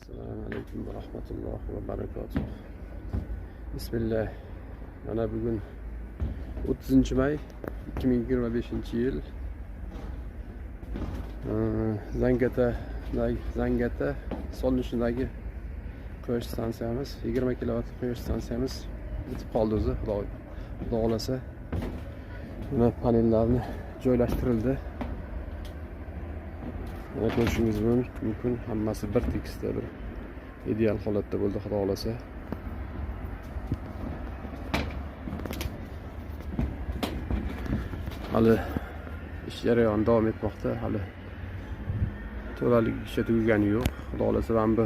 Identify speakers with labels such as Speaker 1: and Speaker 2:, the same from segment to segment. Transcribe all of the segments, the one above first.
Speaker 1: Assalomu alaykum va rahmatullohi va barakatuh. Bismillah. Mana bugun 30-may 2025-yil. Zangata solinishidagi quyosh stansiyamiz, 20 kW quyosh stansiyamiz bitib qoldi o'zi, xudo xolasa. Mana panellarni joylashtirildi. Mana ko'rishingiz mumkin, hammasi bir tekisda, bir ideal holatda bo'ldi, xudo xolasa. Hali ish jarayoni davom etmoqda, hali to'lalik isha tugagani yo'q. Xudo xolasa, mana bu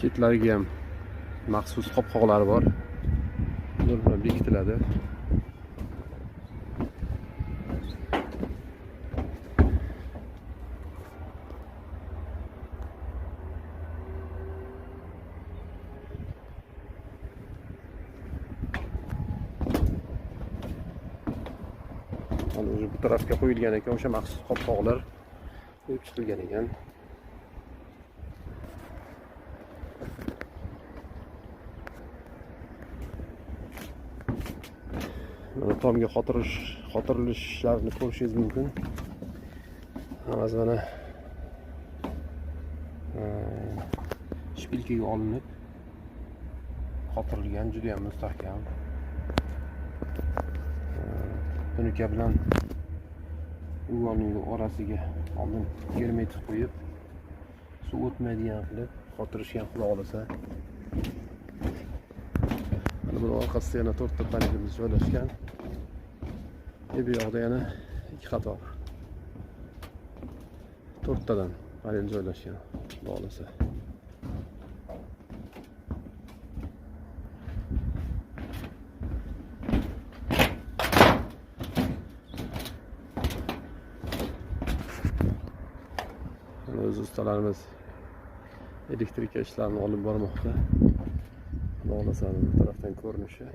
Speaker 1: chetlariga ham maxsus qopqoqlari bor. Ular bilan bekitiladi. Bu tarafga qo'yilgan ekan, o'sha maxsus qopqoqlar qo'yib chiqilgan ekan. Mana tomga xotirilishlarni ko'rishingiz mumkin. Hammasi mana shpilkaga olinib xotirilgan, juda ham mustahkam. Tunuka bilan uyg'onning orasiga oldin germetik qo'yib, suv o'tmaydigan qilib xotirishgan, xudo xolasa. Mana bu orqasida yana 4 ta panelimiz joylashgan. Bu yoqda yana 2 qator 4 tadan panel joylashgan, xudo xolasa. O'z ustalarimiz elektrika ishlarini olib bormoqda. Xudo xolasa, bu tarafdan ko'rinishi.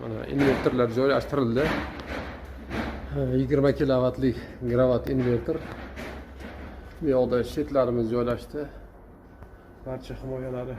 Speaker 1: Mana invertorlar joylashtirildi. 20 kilovatlik gravat invertor. Bu yoqda shetlarimiz joylashdi. Barcha himoyalari